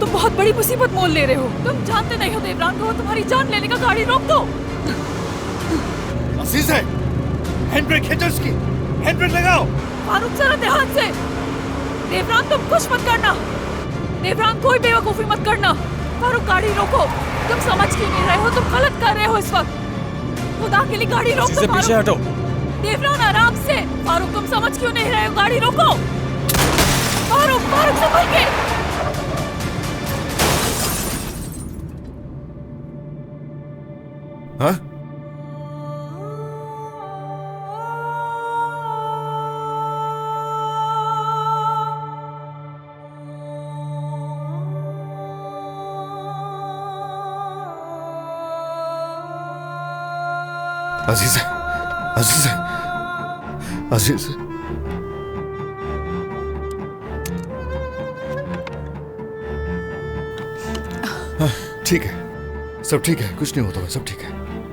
तुम बहुत बड़ी मुसीबत मोल ले रहे हो। तुम जानते नहीं हो देवरान को, तुम्हारी जान लेने का। गाड़ी रोक दो। अजीज है, हैंड ब्रेक खींचो इसकी, हैंड ब्रेक लगाओ। फारूक जरा ध्यान से। देवरान तुम कुछ मत करना। देवरान कोई बेवकूफी मत करना। फारूक गाड़ी रोको। तुम समझ क्यों नहीं रहे हो? तुम गलत कर रहे हो इस वक्त। खुदा के लिए गाड़ी रोको। से पीछे हटो। देवरान आराम से। फारूक तुम समझ क्यों नहीं रहे हो? गाड़ी रोको। फारूक, फारूक संभल के। हाँ? अजीज है, अजीज है, अजीज है। हाँ, ठीक है, सब ठीक है, कुछ नहीं होता है, सब ठीक है।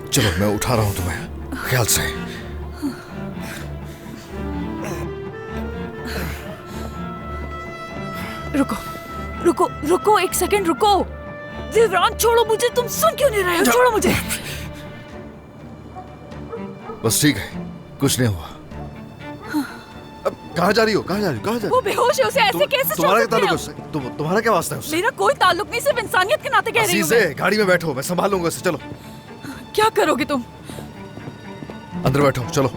चलो मैं उठा रहा हूँ तुम्हें, ख्याल से। रुको, रुको, रुको, एक सेकंड रुको। देवरान छोड़ो मुझे। तुम सुन क्यों नहीं रहे हो? छोड़ो मुझे। बस ठीक है, कुछ नहीं हुआ। अब कहाँ जा रही हो? कहाँ जा रही हो? कहाँ जा रही हो? वो बेहोश है, उसे ऐसे कैसे छोड़ तुम्हारा क्या सकते ताल्लुक हो? उससे? तुम्हारा क्या वास्ता है उससे? मेरा कोई ताल्लुक नहीं, सिर्फ इंसानियत के नाते कह रही हूँ अजीज है, मैं। गाड़ी में बैठो, मैं संभाल लूंगा इसे। चलो क्या करोगे तुम? अंदर बैठो, चलो।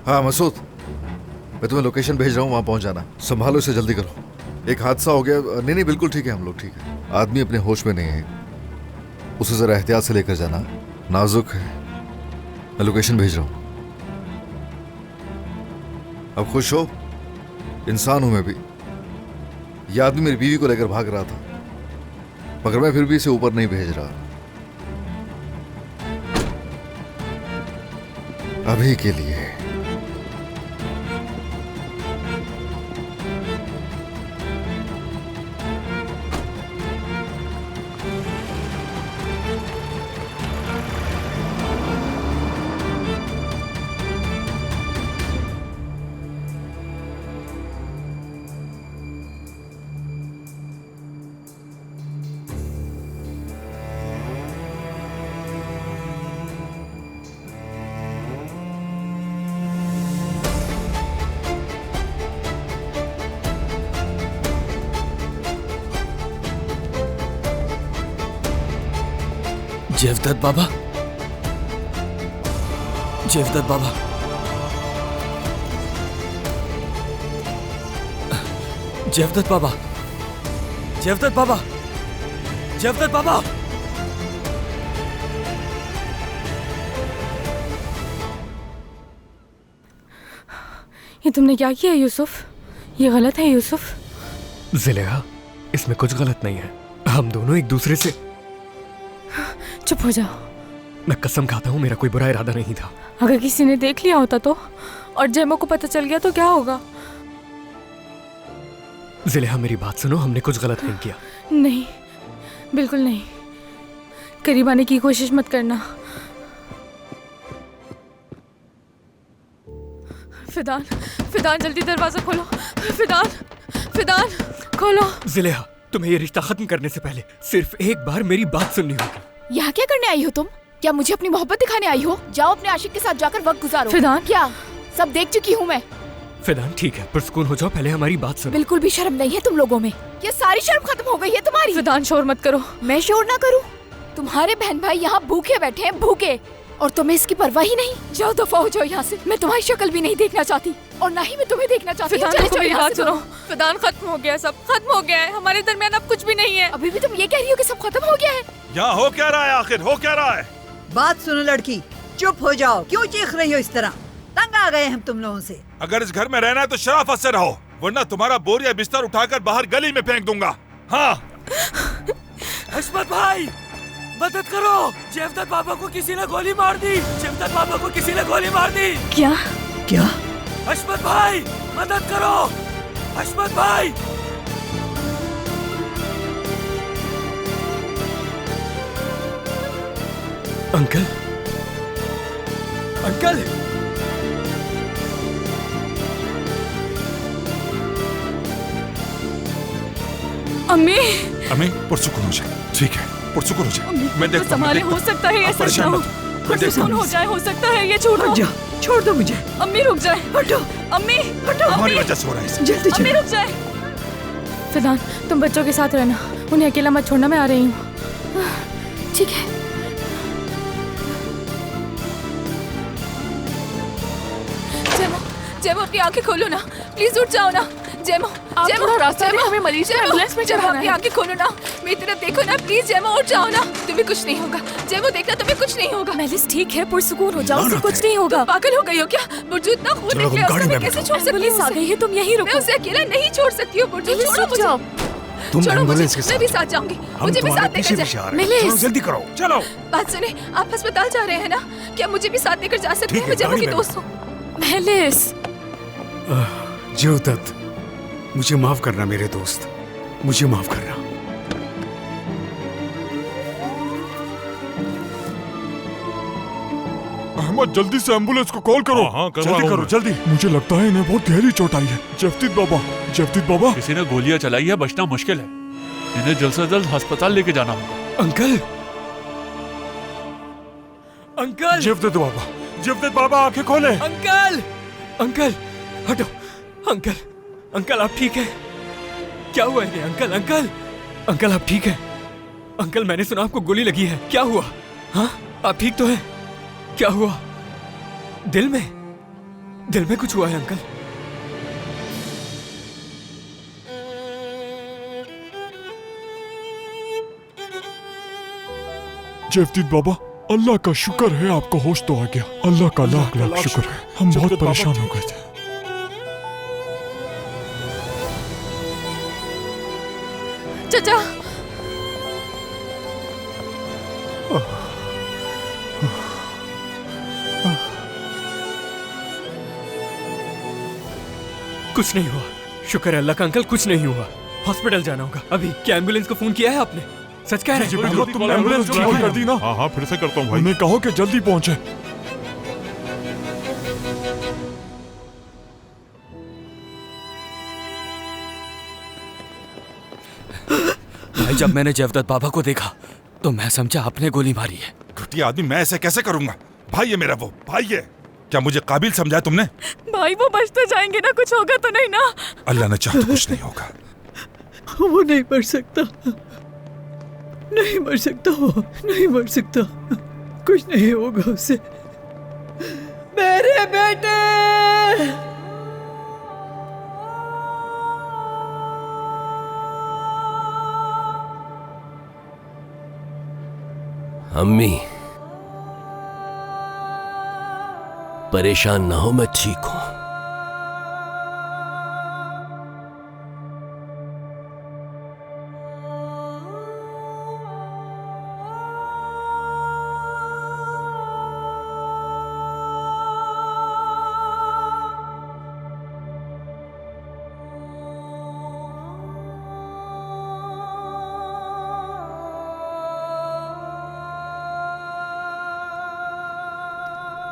हाँ मसूद, मैं तुम्हें लोकेशन भेज रहा हूँ, वहां पहुंच जाना। संभालो इसे, जल्दी करो। एक हादसा हो गया। नहीं नहीं, बिल्कुल ठीक है, हम लोग ठीक है। आदमी अपने होश में नहीं है, उसे जरा एहतियात से लेकर जाना, नाजुक है। मैं लोकेशन भेज रहा हूँ। अब खुश हो? इंसान हूं मैं भी। यह आदमी मेरी बीवी को लेकर भाग रहा था, मगर मैं फिर भी इसे ऊपर नहीं भेज रहा, अभी के लिए। जेवदत बाबा, जेवदत बाबा, जेवदत बाबा, जेवदत बाबा, जेवदत बाबा। ये तुमने क्या किया यूसुफ? ये गलत है यूसुफ। ज़ुलेहा, इसमें कुछ गलत नहीं है। हम दोनों एक दूसरे से। चुप हो जाओ। मैं कसम खाता हूँ, मेरा कोई बुरा इरादा नहीं था। अगर किसी ने देख लिया होता तो, और जेमो को पता चल गया तो क्या होगा? ज़ुलेहा, मेरी बात सुनो, हमने कुछ गलत नहीं किया। नहीं, बिल्कुल नहीं। करीब आने की कोशिश मत करना। फिदान, फिदान जल्दी दरवाजा खोलो। फिदान, फिदान खोलो। ज़ुलेहा, तुम्हें ये रिश्ता खत्म करने से पहले सिर्फ एक बार मेरी बात सुननी होगी। यहाँ क्या करने आई हो तुम? क्या मुझे अपनी मोहब्बत दिखाने आई हो? जाओ अपने आशिक के साथ जाकर वक्त गुजारो। फिदान, क्या सब देख चुकी हूँ मैं। फिदान ठीक है, पुरसुकून हो जाओ, पहले हमारी बात सुनो। बिल्कुल भी शर्म नहीं है तुम लोगों में। ये सारी शर्म खत्म हो गई है तुम्हारी। फिदान शोर मत करो। मैं शोर ना करूँ? तुम्हारे बहन भाई यहाँ भूखे बैठे हैं, भूखे, और तुम्हें इसकी परवाह ही नहीं। जाओ दफा हो जाओ यहाँ से। मैं तुम्हारी शक्ल भी नहीं देखना चाहती, और ना ही मैं तुम्हें देखना चाहती। फिदान, चले देखो जाओ मेरी यहाँ बात से। सुनो। फिदान, खत्म हो गया, सब खत्म हो गया है। हमारे दरमियान अब कुछ भी नहीं है। अभी भी तुम ये कह रही हो कि सब खत्म हो गया है? यहाँ हो क्या रहा है? आखिर हो क्या रहा है? बात सुनो लड़की, चुप हो जाओ। क्यों चीख रही हो इस तरह? तंग आ गए हम तुम लोगों से। अगर इस घर में रहना है तो शराफत से रहो, वरना तुम्हारा बोरिया बिस्तर उठाकर बाहर गली में फेंक दूंगा। हाँ। हशमत भाई, मदद करो। जेवदत बाबा को किसी ने गोली मार दी। जेवदत बाबा को किसी ने गोली मार दी। क्या? क्या? हशमत भाई, मदद करो। हशमत भाई। अंकल, अंकल, अम्मी अम्मी पुरसुकून हो जाए। ठीक है पुरसुकून हो जाए। मैं देखता हूँ, संभाले, मैं हो देखता सकता है ये आप सच परेशान ना हो। मत हो। मैं देखता पुरसुकून हूँ। हो जाए, हो सकता है ये छोड़ो। हट जा, छोड़ दो मुझे। अम्मी रुक जाए। हटो, अम्मी तुम्हारी वजह से हो रहा है ये सब। जल्दी अम्मी चलो। रुक जाए। फिलहाल तुम बच्चों के साथ रहना, उन्हें अकेला मत छोड़ना, मैं आ रही हूँ। ठीक है। जेमो, जेमो अपनी आंखें खोलो ना, प्लीज उठ जाओ ना। जेमो, आप जेमो, थोड़ा रास्ता दें, जेमो, हमें मरीज को जेमो, एम्बुलेंस में जेमो, चढ़ाना अपनी है। आंखें खोलो ना, मेरी तरफ देखो ना, प्लीज जेमो उठ जाओ ना। तुम्हें कुछ नहीं होगा जेमो, देखना तुम्हें कुछ नहीं होगा। मेलिस ठीक है, पुरसुकून हो जाओ, उसे कुछ नहीं होगा। तुम पागल हो गई हो क्या? बुर्जू इतना खून चलो, निकले, गाड़ी उसको में मैं कैसे बैठो। छोड़ सकती हूँ एम्बुलेंस आ उसे? गई है, तुम यहीं मैं रुको। उसे अकेला नहीं छोड़ सकती हूँ बुर्जू, मेलिस, छोड़ो रुक मुझे। जाओ। तुम छोड़ो एम्बुलेंस मुझे, के मैं भी साथ साथ जाऊंगी। हम मुझे भी तुम्हारे साथ पीछे लेकर पीछे आ जाए। रहे हैं। चलो जल्दी करो। चलो बात सुने, आप अस्पताल जा रहे हैं ना? क्या मुझे भी साथ लेकर जा सकते ठीक हैं? है, मैं जेमो गाड़ी की में दोस्त हूँ। मेलिस, जेवदत्त, मुझे माफ करना मेरे दोस्त, मुझे माफ करना। अहमद जल्दी से एम्बुलेंस को कॉल करो। हाँ, करवा जल्दी रहा हूँ करो मैं। जल्दी। मुझे लगता है इन्हें बहुत गहरी चोट आई है। जफ्तीत बाबा किसी ने गोलियां चलाई है, बचना मुश्किल है। इन्हें जल्द से जल्द अस्पताल लेके जाना होगा। अंकल, अंकल, जफ्तीत बाबा आंखें खोले। अंकल, अंकल, हटो। अंकल, अंकल आप ठीक हैं? क्या हुआ इन्हें? अंकल, अंकल, अंकल आप ठीक हैं? अंकल मैंने सुना आपको गोली लगी है, क्या हुआ? हाँ, आप ठीक तो हैं? क्या हुआ? दिल में कुछ हुआ है अंकल? जफ्तीत बाबा, अल्लाह का शुक्र है आपको होश तो आ गया। अल्लाह का लाख लाख शुक्र है। हम बहुत परेशान हो गए थे। चाचा, कुछ नहीं हुआ, शुक्र है अल्लाह का अंकल, कुछ नहीं हुआ। हॉस्पिटल जाना होगा अभी। क्या एम्बुलेंस को फोन किया है आपने? सच कह रहे हैं? अहमद, तुमने एम्बुलेंस कॉल कर दी ना? हाँ हाँ, फिर से करता हूँ भाई। उन्हें कहो कि जल्दी पहुंचे। भाई जब मैंने जयवदत्त बाबा को देखा तो मैं समझा आपने गोली मारी है। घटिया आदमी, मैं ऐसे कैसे करूंगा? भाई है मेरा, वो भाई है। क्या मुझे काबिल समझा तुमने? भाई वो बचते जाएंगे ना, कुछ होगा तो नहीं ना? अल्लाह ने चाहा तो कुछ नहीं होगा। वो नहीं मर सकता, नहीं मर सकता, वो नहीं मर सकता, कुछ नहीं होगा उसे। मेरे बेटे, अम्मी परेशान ना हो, मैं ठीक हूं।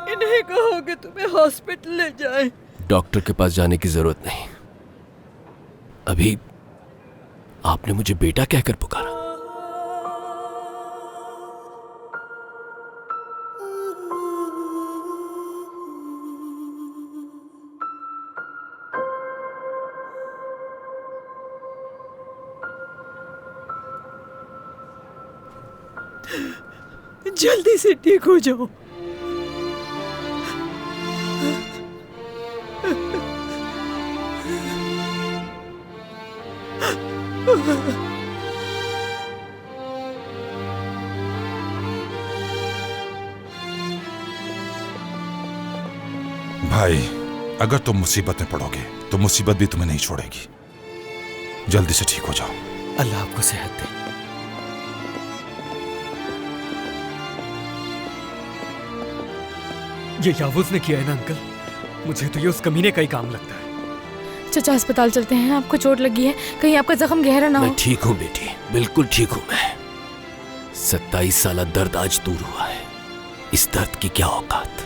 इन्हें कहो कि तुम्हें हॉस्पिटल ले जाएं। डॉक्टर के पास जाने की जरूरत नहीं। अभी आपने मुझे बेटा कहकर पुकारा। जल्दी से ठीक हो जाओ। भाई, अगर तुम मुसीबत में पड़ोगे तो मुसीबत भी तुम्हें नहीं छोड़ेगी। जल्दी से ठीक हो जाओ। अल्लाह आपको सेहत दे। ये यावूज ने किया है ना अंकल? मुझे तो ये उस कमीने का ही काम लगता है। चाचा अस्पताल चलते हैं, आपको चोट लगी है, कहीं आपका जख्म गहरा ना मैं हो। ठीक हूं बेटी, बिल्कुल ठीक हूं मैं। 27 साल दर्द आज दूर हुआ है। इस दर्द की क्या औकात।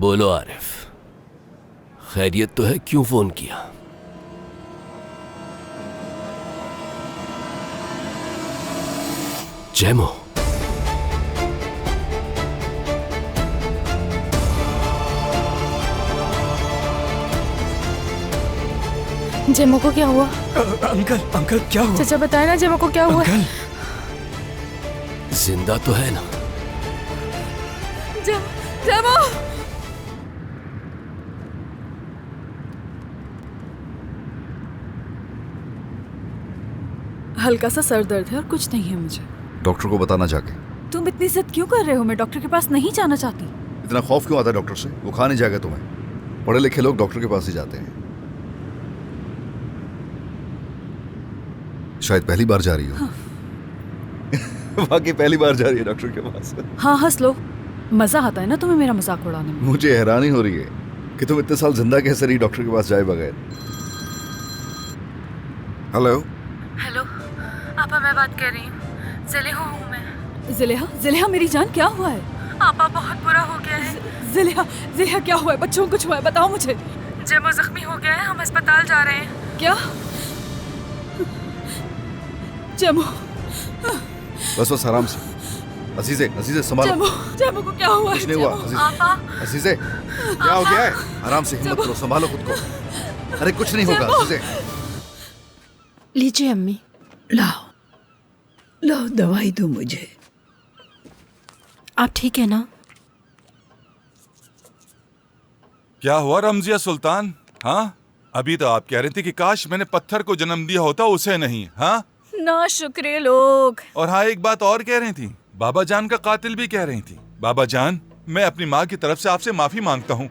बोलो आरिफ, खैरियत तो है, क्यों फोन किया? जैमो, जेमो को क्या हुआ? अंकल अंकल क्या हुआ? चाचा बताए ना जेमो को क्या हुआ? अंकल जिंदा तो है ना? जेमो, हल्का सा सर दर्द है और कुछ नहीं है मुझे। डॉक्टर को बताना जाके। तुम इतनी जिद क्यों कर रहे हो? मैं डॉक्टर के पास नहीं जाना चाहती। इतना खौफ क्यों आता है डॉक्टर से? वो खा नहीं जाएगा तुम्हें। पढ़े लिखे लोग डॉक्टर के पास ही जाते हैं। शायद पहली बार जा रही हो। हाँ। वाकई पहली बार जा रही है डॉक्टर के पास। हाँ, हंस लो, मजा आता है ना तुम्हें मेरा मजाक उड़ाने में। मुझे हैरानी हो रही है कि तुम इतने साल जिंदा कैसे रही डॉक्टर के पास जाए बगैर। हेलो हेलो आपा, मैं बात कर रही हूँ। ज़िलेहा हूँ मैं। ज़िलेहा, ज़िलेहा मेरी जान, क्या हुआ है? आपा बहुत बुरा हो गया है। ज़िलेहा, ज़िलेहा क्या हुआ है? बच्चों को कुछ हुआ है? बताओ मुझे। जेमो जख्मी हो गया है, हम अस्पताल जा रहे हैं। क्या? जेमो, बस आराम से। अजीज़े, अजीज़े संभालो। जेमो, जेमो को क्या हुआ? कुछ नहीं हुआ। आपा, अजीज़े क्या हो गया है? आराम से, हिम्मत करो, संभालो खुद को। अरे कुछ नहीं होगा अजीज़े। लीजिए अम्मी। लाओ लाओ दवाई दो मुझे। आप ठीक है ना? क्या हुआ रमजिया सुल्तान? हाँ, अभी तो आप कह रहे थे कि काश मैंने पत्थर को जन्म दिया होता, उसे नहीं। हाँ ना शुक्रिया लोग। और हाँ, एक बात और कह रही थी, बाबा जान का कातिल भी कह रही थी। बाबा जान, मैं अपनी माँ की तरफ से आपसे माफी मांगता हूँ।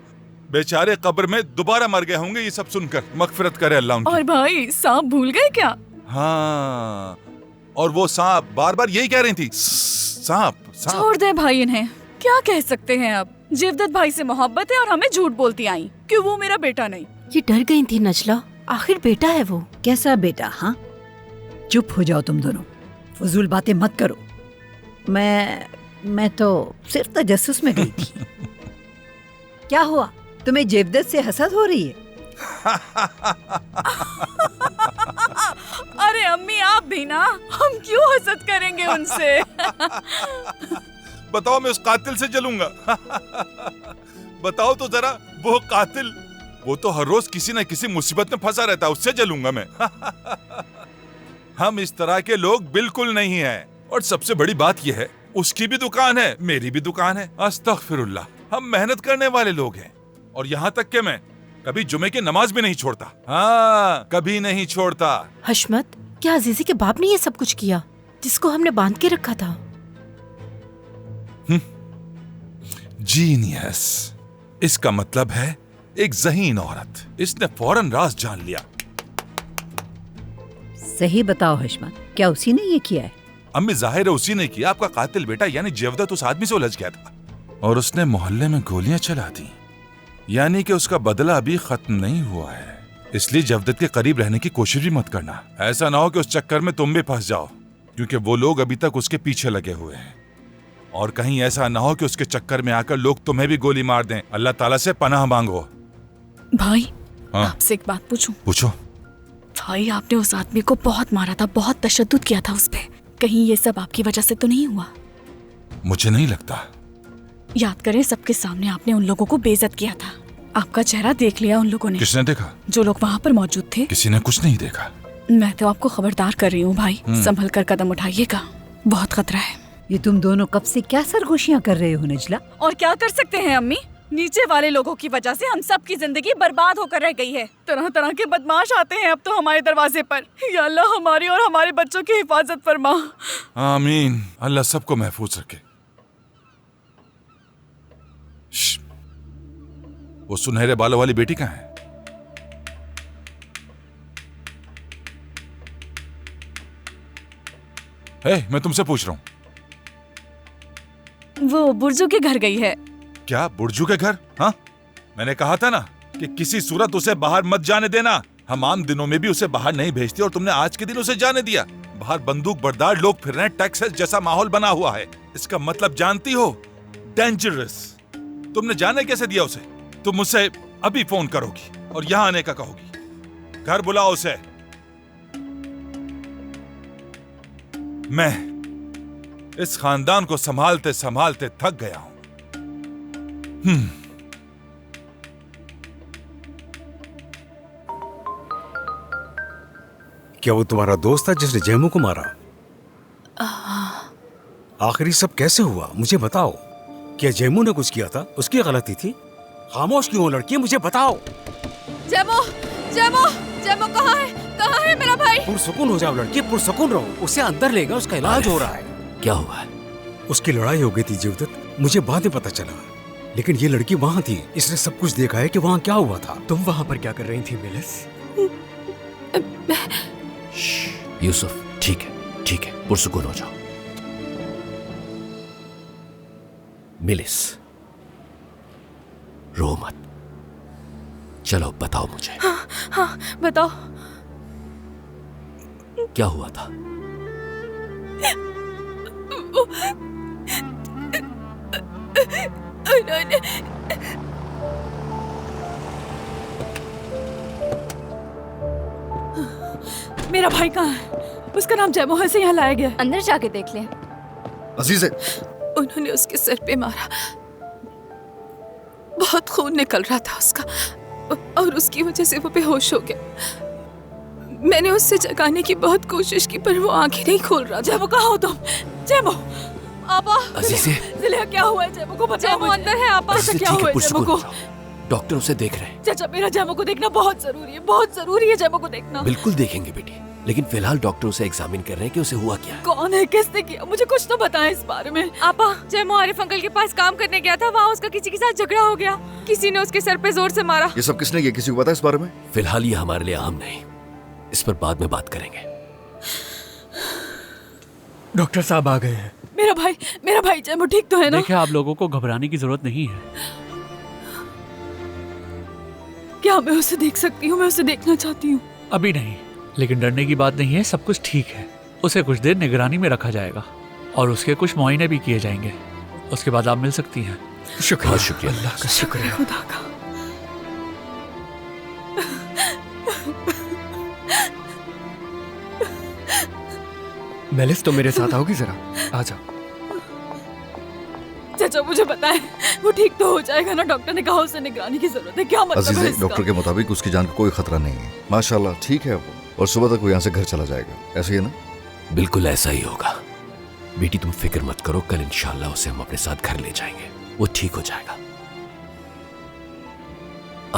बेचारे कब्र में दोबारा मर गए होंगे ये सब सुनकर। मगफिरत करे अल्लाह उनकी। और भाई सांप भूल गए क्या? हाँ, और वो सांप बार बार यही कह रही थी, सांप सांप। छोड़ दे भाई इन्हें, क्या कह सकते हैं अब। जेवदत भाई से मोहब्बत है और हमें झूठ बोलती आई कि वो मेरा बेटा नहीं। ये डर गई थी नजला, आखिर बेटा है वो। कैसा बेटा? हाँ, चुप हो जाओ तुम दोनों, फजूल बातें मत करो। मैं तो सिर्फ तजस्सुस में गई थी। क्या हुआ, तुम्हें जेवदत से हसद हो रही है? अरे अम्मी आप भी ना, हम क्यों हसद करेंगे उनसे? बताओ मैं उस कातिल से जलूंगा? बताओ तो जरा, वो कातिल, वो तो हर रोज किसी न किसी मुसीबत में फंसा रहता है, उससे जलूंगा मैं? हम इस तरह के लोग बिल्कुल नहीं हैं। और सबसे बड़ी बात यह है, उसकी भी दुकान है, मेरी भी दुकान है। अस्तगफिरुल्लाह, हम मेहनत करने वाले लोग हैं। और यहाँ तक कि मैं कभी जुमे की नमाज भी नहीं छोड़ता। हाँ, कभी नहीं छोड़ता। हशमत, क्या अजीजी के बाप ने ये सब कुछ किया जिसको हमने बांध के रखा था? जीनियस, इसका मतलब है एक ज़हीन औरत। इसने फौरन राज जान लिया। सही बताओ हशमत, क्या उसी ने ये किया है? अम्मी जाहिर है उसी ने किया। आपका कातिल बेटा यानी जेवदत उस आदमी से उलझ गया था और उसने मोहल्ले में गोलियां चला दी। यानी कि उसका बदला अभी खत्म नहीं हुआ है। इसलिए जेवदत के करीब रहने की कोशिश भी मत करना। ऐसा ना हो कि उस चक्कर में तुम भी फंस जाओ, क्योंकि वो लोग अभी तक उसके पीछे लगे हुए हैं। और कहीं ऐसा ना हो कि उसके चक्कर में आकर लोग तुम्हें भी गोली मार दें। अल्लाह ताला से पनाह मांगो। भाई, हाँ? आपसे एक बात पूछूं? पूछो। भाई, आपने उस आदमी को बहुत मारा था, बहुत तशद्दुद किया था उस पे। कहीं ये सब आपकी वजह से तो नहीं हुआ? मुझे नहीं लगता। याद करें, सबके सामने आपने उन लोगों को बेइज्जत किया था। आपका चेहरा देख लिया उन लोगों ने। किसने देखा? जो लोग वहाँ पर मौजूद थे। किसी ने कुछ नहीं देखा। मैं तो आपको खबरदार कर रही हूँ भाई, संभल कर कदम उठाइएगा, बहुत खतरा है। ये तुम दोनों कब से क्या सरगोशियां कर रहे हो नजला? और क्या कर सकते हैं अम्मी, नीचे वाले लोगों की वजह से हम सब की जिंदगी बर्बाद होकर रह गई है। तरह तरह के बदमाश आते हैं अब तो हमारे दरवाजे पर। या अल्लाह, हमारी और हमारे बच्चों की हिफाजत फरमा। आमीन। अल्लाह सबको महफूज रखे। वो सुनहरे बालों वाली बेटी कहाँ है? मैं तुमसे पूछ रहा हूँ। वो बुर्जू के घर गई है। क्या बुर्जू के घर? हाँ, मैंने कहा था ना कि किसी सूरत उसे बाहर मत जाने देना। हम आम दिनों में भी उसे बाहर नहीं भेजते और तुमने आज के दिन उसे जाने दिया। बाहर बंदूक बरदार लोग फिर रहे हैं, टेक्सास जैसा माहौल बना हुआ है। इसका मतलब जानती हो? डेंजरस। तुमने जाने कैसे दिया उसे? तुम मुझसे अभी फोन करोगी और यहां आने का कहोगी। घर बुलाओ उसे। मैं इस खानदान को संभालते संभालते थक गया हूं। क्या वो तुम्हारा दोस्त था जिसने जैमू को मारा? आखिर ये सब कैसे हुआ, मुझे बताओ। क्या जैमू ने कुछ किया था? उसकी गलती थी? खामोश क्यों हो लड़की, मुझे बताओ। जैमू, जैमू, जैमू कहाँ है? कहाँ है मेरा भाई? पुरसुकून हो जाओ लड़की, पुरसुकून रहो। उसे अंदर ले गए, उसका इलाज हो रहा है। क्या हुआ है? उसकी लड़ाई हो गई थी जेवदत, मुझे बाद में पता चला। लेकिन ये लड़की वहाँ थी, इसने सब कुछ देखा है कि वहाँ क्या हुआ था। तुम वहाँ पर क्या कर रही थी मेलिस? यूसुफ, ठीक है, पुरसुकून हो जाओ। मिलिस, रो मत। चलो बताओ मुझे। हाँ बताओ। क्या हुआ था? उन्होंने मेरा भाई कहाँ है? उसका नाम जैमू है, से यहाँ लाया गया। अंदर जाके देख लें। अजीज़े, उन्होंने उसके सर पे मारा, बहुत खून निकल रहा था उसका और उसकी वजह से वो बेहोश हो गया। मैंने उससे जगाने की बहुत कोशिश की पर वो आंखें नहीं खोल रहा। जैमू कहाँ हो तुम? जैमू, आपा। अजीज़े, जिलिया क्या हुआ है? जैमू को बताओ। जैमू अंदर है आपा। अजीज़े, क्या ठीक हुआ है, है जैमू को? डॉक्टर उसे देख रहे हैं। चाचा, मेरा जैमू को देखना बहुत जरूरी है, बहुत जरूरी है जैमू को देखना। बिल्कुल देखेंगे बेटी, लेकिन फिलहाल डॉक्टर उसे एग्जामिन कर रहे हैं कि उसे हुआ क्या है। कौन है, किसने किया, मुझे कुछ तो बताएं इस बारे में। आपा, जैमू आरिफ अंकल के पास काम करने गया था, वहाँ उसका किसी के साथ झगड़ा हो गया, किसी ने उसके सर पे जोर से मारा। ये सब किसने किया, किसी को पता है इस बारे में? फिलहाल ये हमारे लिए अहम नहीं, इस पर बाद में बात करेंगे। डॉक्टर साहब आ गए हैं। मेरा भाई जैमू ठीक तो है ना? देखिए, आप लोगों को घबराने की जरूरत नहीं है। क्या मैं उसे देख सकती हूँ? मैं उसे देखना चाहती हूँ। अभी नहीं, लेकिन डरने की बात नहीं है, सब कुछ ठीक है। उसे कुछ देर निगरानी में रखा जाएगा और उसके कुछ मुआयने भी किए जाएंगे। उसके बाद आप मिल सकती हैं। शुक्रिया, शुक्रिया, अल्लाह का शुक्रिया। खुदा का। मेलिस, तो मेरे साथ आओगी जरा? आ जाओ। चाचा मुझे बताएं, वो ठीक तो हो जाएगा ना? डॉक्टर ने कहा उसे निगरानी की जरूरत है, क्या मतलब है अजीज़े, इसका? डॉक्टर के मुताबिक उसकी जान को कोई खतरा नहीं है, माशाल्लाह ठीक है वो, और सुबह तक वो यहाँ से घर चला जाएगा। ऐसे ही है ना? बिल्कुल ऐसा ही होगा बेटी, तुम फिक्र मत करो। कल इंशाल्लाह उसे हम अपने साथ घर ले जाएंगे, वो ठीक हो जाएगा।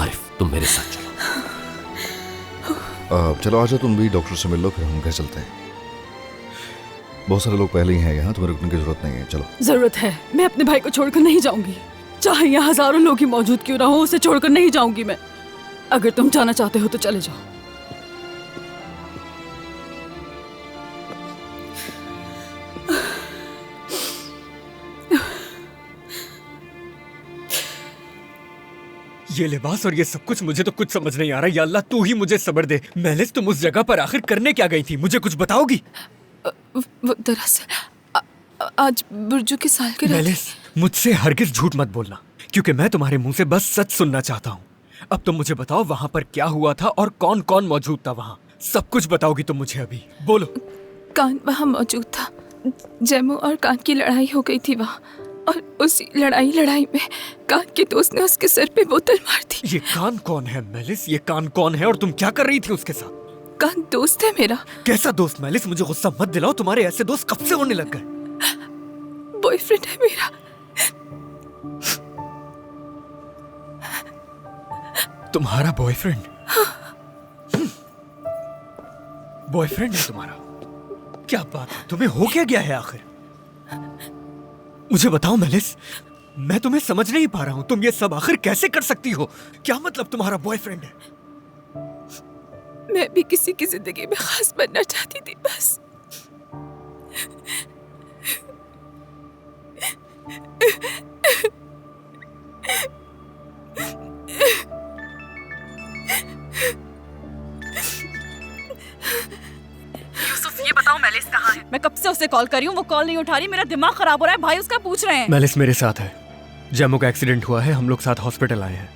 आरिफ, तुम मेरे साथ चलो। चलो आ जाओ, तुम भी डॉक्टर से मिल लो, फिर हम घर चलते हैं। बहुत सारे लोग पहले ही हैं यहाँ, तुम्हें रुकने की जरूरत नहीं है। चलो। जरूरत है, मैं अपने भाई को छोड़कर नहीं जाऊंगी, चाहे यहाँ हजारों लोग ही मौजूद क्यों ना हो, उसे छोड़कर नहीं जाऊंगी मैं। अगर तुम जाना चाहते हो तो चले जाओ। ये लिबास और ये सब कुछ, मुझे तो कुछ समझ नहीं आ रहा। या अल्लाह, तू ही मुझे सब्र दे। मेलिस, तुम उस जगह पर आखिर करने क्या गई थी, मुझे कुछ बताओगी? वो दरअसल आज बुर्जू की सालगिरह। मेलिस, मुझसे हरगिज झूठ मत बोलना, क्योंकि मैं तुम्हारे मुंह से बस सच सुनना चाहता हूँ। अब तुम मुझे बताओ, वहाँ पर क्या हुआ था और कौन कौन मौजूद था वहाँ? सब कुछ बताओगी तुम मुझे अभी? बोलो। कान वहाँ मौजूद था, जैमू और कान की लड़ाई हो गई थी वहाँ, और उसी लड़ाई में कान के दोस्त ने उसके सर पे बोतल मार दी। ये कान कौन है मेलिस? ये कान कौन है और तुम क्या कर रही थी उसके साथ? कान दोस्त है मेरा। कैसा दोस्त मेलिस? मुझे गुस्सा मत दिलाओ, तुम्हारे ऐसे दोस्त कब से होने लग गए? बॉयफ्रेंड है मेरा। तुम्हारा बॉयफ्रेंड? बॉयफ्रेंड है तुम्हारा? क्या बात है, तुम्हें हो क्या गया है आखिर? मुझे बताओ मेलिस, मैं तुम्हें समझ नहीं पा रहा हूं। तुम ये सब आखिर कैसे कर सकती हो? क्या मतलब तुम्हारा बॉयफ्रेंड है? मैं भी किसी की जिंदगी में खास बनना चाहती थी बस। यूसुफ, ये बताओ मेलिस कहाँ है? मैं कब से उसे कॉल कर रही हूँ, वो कॉल नहीं उठा रही। मेरा दिमाग खराब हो रहा है। भाई उसका पूछ रहे हैं। मेलिस मेरे साथ है, जैमू का एक्सीडेंट हुआ है, हम लोग साथ हॉस्पिटल आए हैं।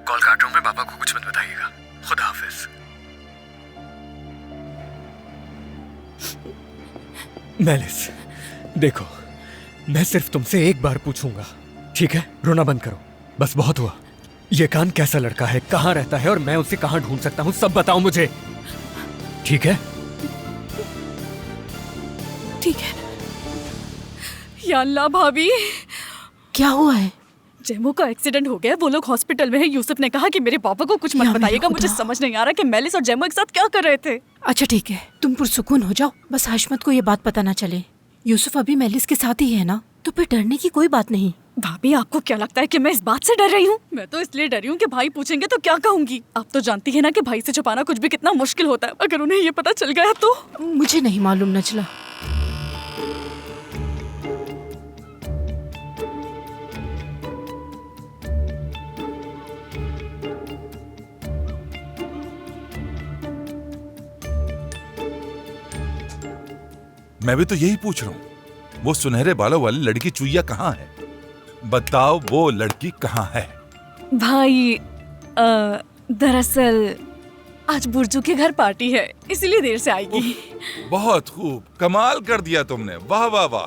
कॉल काट रहा हूँ। मेलिस, देखो, मैं सिर्फ तुमसे एक बार पूछूंगा, ठीक है? रोना बंद करो, बस बहुत हुआ। ये कान कैसा लड़का है, कहाँ रहता है और मैं उसे कहाँ ढूंढ सकता हूँ, सब बताओ मुझे, ठीक है? ठीक है। या अल्लाह भाभी, क्या हुआ है? जेमो का एक्सीडेंट हो गया, वो लोग हॉस्पिटल में है। यूसुफ ने कहा कि मेरे पापा को कुछ मत बताइएगा। मुझे समझ नहीं आ रहा कि मेलिस और जेमो एक साथ क्या कर रहे थे। अच्छा ठीक है, तुम पुरसुकून हो जाओ, बस हाशमत को ये बात पता ना चले। यूसुफ अभी मेलिस के साथ ही है ना, तो फिर डरने की कोई बात नहीं। भाभी, आपको क्या लगता है कि मैं इस बात से डर रही हूँ? मैं तो इसलिए डरी हूँ कि भाई पूछेंगे तो क्या कहूँगी। आप तो जानती है ना कि भाई से छुपाना कुछ भी कितना मुश्किल होता है। अगर उन्हें ये पता चल गया तो। मुझे नहीं मालूम नजला। मैं भी तो यही पूछ रहा हूँ, वो सुनहरे बालों वाली लड़की चुईया कहाँ है? बताओ, वो लड़की कहाँ है? भाई, दरअसल आज बुर्जू के घर पार्टी है, इसीलिए देर से आएगी। बहुत खूब, कमाल कर दिया तुमने, वाह वाह वाह।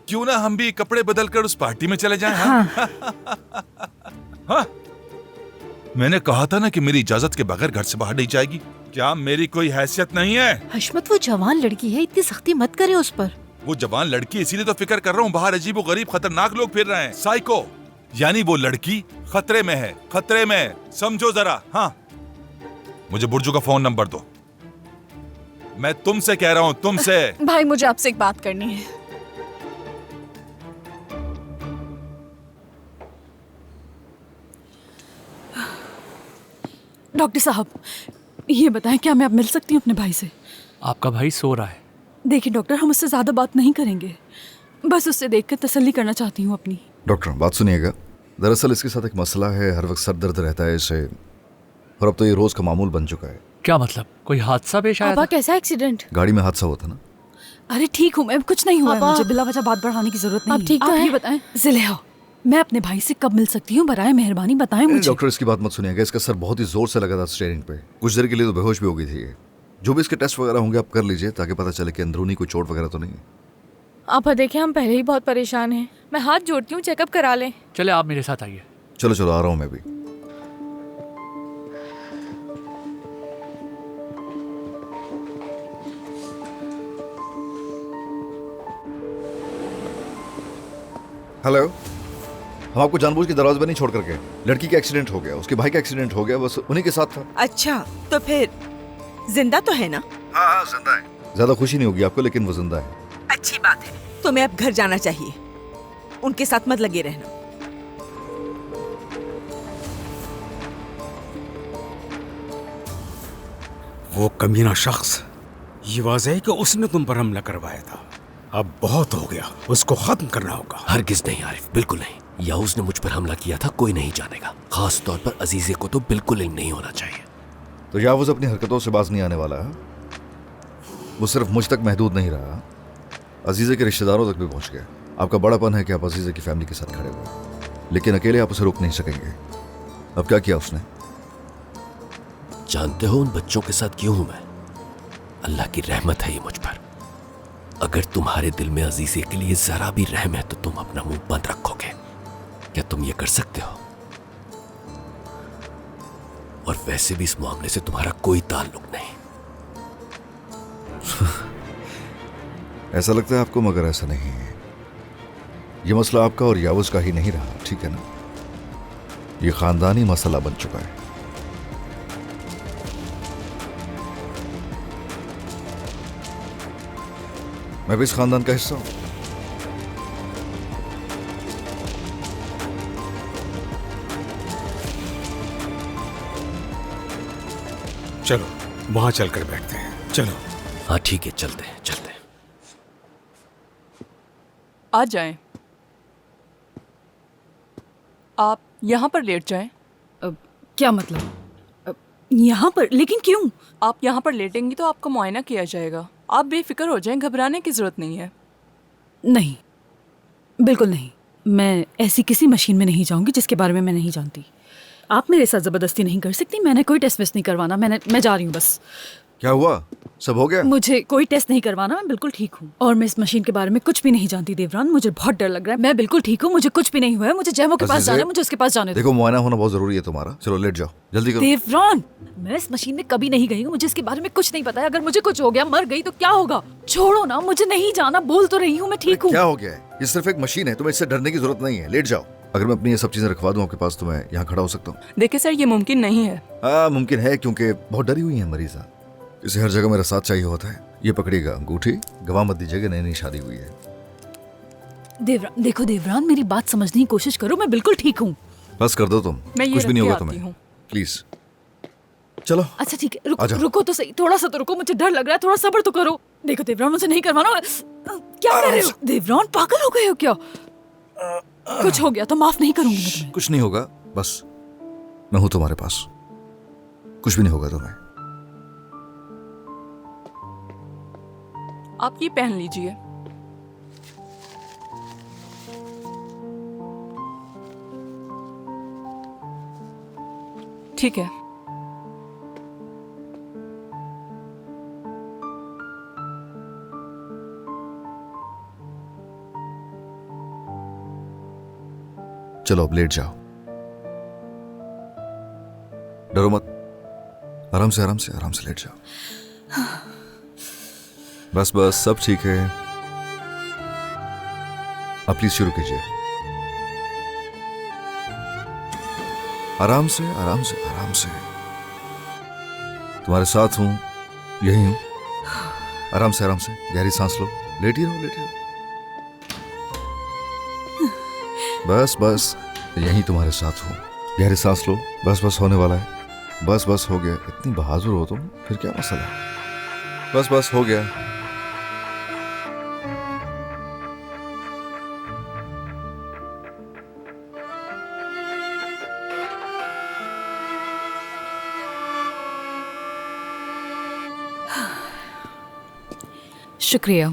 क्यों ना हम भी कपड़े बदल कर उस पार्टी में चले जाएं? हाँ? हाँ? मैंने कहा था ना कि मेरी इजाजत के बगैर घर से बाहर नहीं जाएगी। क्या मेरी कोई हैसियत नहीं है? हशमत, वो जवान लड़की है, इतनी सख्ती मत करे उस पर। वो जवान लड़की, इसीलिए तो फिक्र कर रहा हूँ। बाहर अजीब गरीब खतरनाक लोग फिर रहे हैं, साइको। यानी वो लड़की खतरे में है, खतरे में, समझो जरा। हाँ, मुझे बुर्जू का फोन नंबर दो। मैं तुमसे कह रहा हूँ, तुमसे। भाई, मुझे आपसे एक बात करनी है। डॉक्टर साहब, ये बताएं, क्या मैं अब मिल सकती हूँ अपने भाई से? आपका भाई सो रहा है। देखिए डॉक्टर, हम उससे ज्यादा बात नहीं करेंगे, बस उससे देखकर तसल्ली करना चाहती हूँ अपनी। डॉक्टर, बात सुनिएगा। दरअसल इसके साथ एक मसला है, हर वक्त सर दर्द रहता है इसे, और अब तो ये रोज का मामूल बन चुका है। क्या मतलब, कोई हादसा पेश आया था? कैसा एक्सीडेंट? गाड़ी में हादसा हुआ था ना। अरे ठीक हूँ मैं, कुछ नहीं हुआ है, मुझे बिला वजह बात बढ़ाने की जरूरत नहीं। आप ठीक तो है? हैं? ये बताएं जिलेहा, मैं अपने भाई से कब मिल सकती हूँ? बराए मेहरबानी बताएं मुझे। डॉक्टर, इसकी बात मत सुनिएगा, इसका सर बहुत ही जोर से लगा था स्टीयरिंग पे, कुछ देर के लिए तो बेहोश भी हो गई थी ये। जो भी इसके टेस्ट वगैरह होंगे आप कर लीजिए, ताकि पता चले कि अंदरूनी कोई चोट वगैरह तो नहीं है। आप देखिए, हम पहले ही बहुत परेशान हैं। मैं हाथ जोड़ती हूँ, चेकअप करा लें। चले, आप मेरे साथ आइए। चलो चलो, आ रहा हूँ मैं भी। हेलो, हम आपको जानबूझ के दरवाजे पर नहीं छोड़ करके, लड़की का एक्सीडेंट हो गया, उसके भाई का एक्सीडेंट हो गया, बस उन्हीं के साथ था। अच्छा, तो फिर जिंदा तो है ना? हाँ, जिंदा है। ज्यादा खुशी नहीं होगी आपको, लेकिन वो जिंदा है। अच्छी बात है। तुम्हें अब घर जाना चाहिए, उनके साथ मत लगे रहना। वो कमीना शख्स, ये वाज़ेह है कि उसने तुम पर हमला करवाया था। अब बहुत हो गया, उसको खत्म करना होगा। हरगिज नहीं आरिफ, बिल्कुल नहीं। या उसने मुझ पर हमला किया था, कोई नहीं जानेगा। खास तौर पर अजीजे को तो बिल्कुल इल्म नहीं होना चाहिए। तो यावुज अपनी हरकतों से बाज नहीं आने वाला है। वो सिर्फ मुझ तक महदूद नहीं रहा, अजीजे के रिश्तेदारों तक भी पहुंच गया। आपका बड़ापन है कि आप अजीजे की फैमिली के साथ खड़े हुए, लेकिन अकेले आप उसे रोक नहीं सकेंगे। अब क्या किया उसने? जानते हो उन बच्चों के साथ क्यों हूं मैं? अल्लाह की रहमत है ये मुझ पर। अगर तुम्हारे दिल में अजीजे के लिए जरा भी रहम है तो तुम अपना मुंह बंद रखोगे। क्या तुम ये कर सकते हो? और वैसे भी इस मामले से तुम्हारा कोई ताल्लुक नहीं। ऐसा लगता है आपको, मगर ऐसा नहीं है। ये मसला आपका और यावुज का ही नहीं रहा, ठीक है ना? ये खानदानी मसला बन चुका है। मैं भी इस खानदान का हिस्सा हूं। चलो वहां चलकर बैठते हैं, चलो। हाँ ठीक है, चलते हैं चलते हैं। आ जाएं। आप यहाँ पर लेट जाएं। क्या मतलब? यहाँ पर? लेकिन क्यों? आप यहाँ पर लेटेंगी तो आपका मुआयना किया जाएगा। आप बेफिक्र हो जाएं, घबराने की जरूरत नहीं है। नहीं, बिल्कुल नहीं। मैं ऐसी किसी मशीन में नहीं जाऊंगी जिसके बारे में मैं नहीं जानती। आप मेरे साथ ज़बरदस्ती नहीं कर सकती। मैंने कोई टेस्ट वेस्ट नहीं करवाना। मैं जा रही हूँ बस। क्या हुआ? सब हो गया? मुझे कोई टेस्ट नहीं करवाना, मैं बिल्कुल ठीक हूँ। और मैं इस मशीन के बारे में कुछ भी नहीं जानती देवरान, मुझे बहुत डर लग रहा है। मैं बिल्कुल ठीक हूँ, मुझे कुछ भी नहीं हुआ है। मुझे जैमो के पास जाना है, मुझे उसके पास जाने दो। देखो मुआयना होना बहुत जरूरी है तुम्हारा। चलो लेट जाओ, जल्दी करो। देवरान, मैं इस मशीन में कभी नहीं गई हूँ, मुझे इसके बारे में कुछ नहीं पता है। अगर मुझे कुछ हो गया, मर गई तो क्या होगा? छोड़ो ना, मुझे नहीं जाना। बोल तो रही हूँ मैं ठीक हूँ। क्या हो गया है? ये सिर्फ एक मशीन है, तुम्हें इससे डरने की जरूरत नहीं है। लेट जाओ। अगर मैं अपनी ये सब चीजें रखवा दूं आपके पास तो मैं यहाँ खड़ा हो सकता हूँ। देखिए सर, ये मुमकिन नहीं है। हाँ मुमकिन है, क्योंकि बहुत डरी हुई है मरीजा। इसे हर जगह मेरा साथ चाहिए होता है। ये पकड़िएगा अंगूठी, गवा मत दीजिएगा, नई नई शादी हुई है। देवरान, देखो देवरान, मेरी बात समझने की कोशिश करो, मैं बिल्कुल ठीक हूँ। बस कर दो तुम, कुछ भी नहीं होगा तुम्हें। प्लीज चलो। अच्छा ठीक है, रुको तो सही, थोड़ा सा तो रुको, मुझे डर लग रहा है, थोड़ा सब्र तो करो। देखो देवरान, मुझे नहीं करवाना। क्या कर रहे हो देवरान? पागल हो गए हो क्या? कुछ हो गया तो माफ नहीं करूंगी मैं तुम्हें। कुछ नहीं होगा, बस मैं हूं तुम्हारे पास। कुछ भी नहीं होगा तुम्हें। आप ये पहन लीजिए। ठीक है। चलो अब लेट जाओ, डरो मत, आराम से आराम से आराम से लेट जाओ। बस बस सब ठीक है। अब प्लीज शुरू कीजिए। आराम से आराम से आराम से। तुम्हारे साथ हूं, यही हूं। आराम से गहरी सांस लो, लेटी रहो लेटी रहो। बस बस यहीं तुम्हारे साथ हूं। गहरी सांस लो, बस बस होने वाला है। बस बस हो गया। इतनी बहादुर हो तुम, फिर क्या मसला है? बस बस हो गया। शुक्रिया,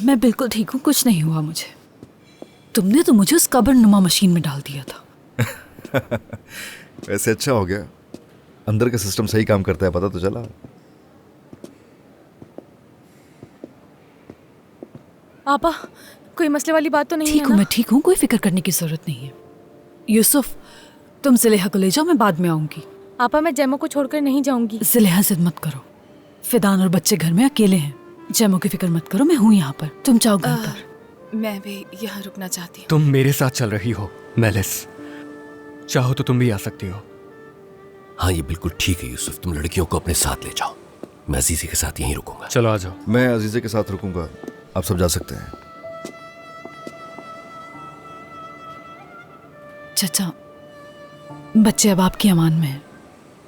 मैं बिल्कुल ठीक हूँ, कुछ नहीं हुआ मुझे। तुमने तो मुझे उस कब्रनुमा मशीन में डाल दिया था। वैसे अच्छा हो गया, अंदर का सिस्टम सही काम करता है, पता तो चला। पापा, कोई मसले वाली बात तो नहीं है? ठीक हूँ, मैं ठीक हूँ, कोई फिक्र करने की जरूरत नहीं है। यूसुफ, तुम ज़ुलेहा को ले जाओ, मैं बाद में आऊंगी। पापा, मैं जैमो को छोड़कर नहीं जाऊंगी। ज़ुलेहा, जिद मत करो। फिदान और बच्चे घर में अकेले हैं। जैमो की फिक्र मत करो, मैं हूँ यहाँ पर। तुम जाओ घर पर। मैं भी यहाँ रुकना चाहती हूँ। तुम मेरे साथ चल रही हो मेलिस, चाहो तो तुम भी आ सकती हो। हाँ ये बिल्कुल ठीक है यूसुफ, तुम लड़कियों को अपने साथ ले जाओ, मैं अजीज़े के साथ यहीं रुकूंगा। चलो आ जाओ। मैं अजीज़े के साथ रुकूंगा, आप सब जा सकते हैं। चाचा, बच्चे अब आपकी अमान में हैं।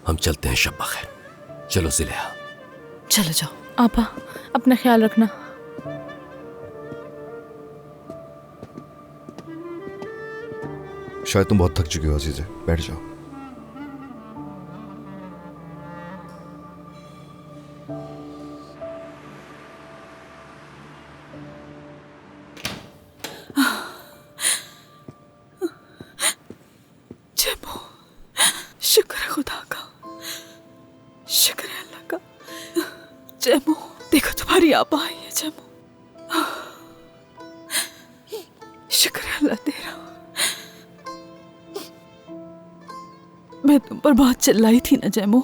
हम चलते हैं, शब बखैर। चलो ज़ुलेहा। चलो जाओ। आपा, अपना ख्याल रखना। शायद तुम बहुत थक चुकी हो अजीज़े, बैठ जाओ। जैमो, शुक्र है खुदा का, शुक्र है अल्लाह का। जैमो, देखो तुम्हारी आपा आई है। जैमो, शुक्र है अल्लाह तेरा। मैं तुम पर बहुत चिल्लाई थी ना जैमो,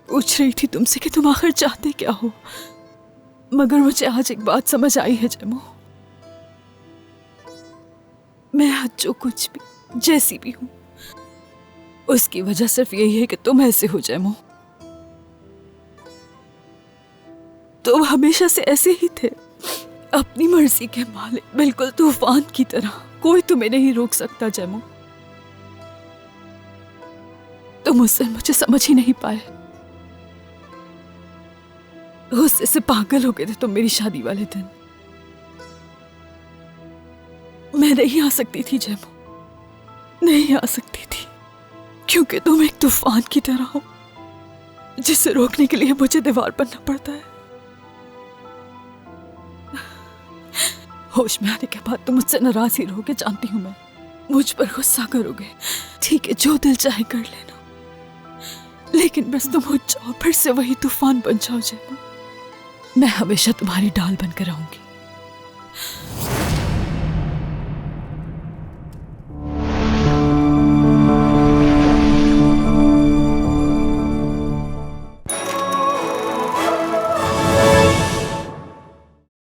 पूछ रही थी तुमसे कि तुम आखिर चाहते क्या हो, मगर मुझे आज एक बात समझ आई है जैमो। मैं आज जो कुछ भी जैसी भी हूं, उसकी वजह सिर्फ यही है कि तुम ऐसे हो जैमो। तुम हमेशा से ऐसे ही थे, अपनी मर्जी के मालिक, बिल्कुल तूफान की तरह। कोई तुम्हें नहीं रोक सकता जैमो। तुम उससे मुझे समझ ही नहीं पाए, गुस्से से पागल हो गए थे तुम मेरी शादी वाले दिन। मैं नहीं आ सकती थी जैमो, नहीं आ सकती थी, क्योंकि तुम एक तूफान की तरह हो जिसे रोकने के लिए मुझे दीवार बनना पड़ता है। होश में आने के बाद तुम मुझसे नाराज ही रहोगे, जानती हूं मैं। मुझ पर गुस्सा करोगे, ठीक है, जो दिल चाहे कर लेना। लेकिन बस तुम हो जाओ, फिर से वही तूफान बन जाओ जैबा। मैं हमेशा तुम्हारी डाल बनकर रहूंगी।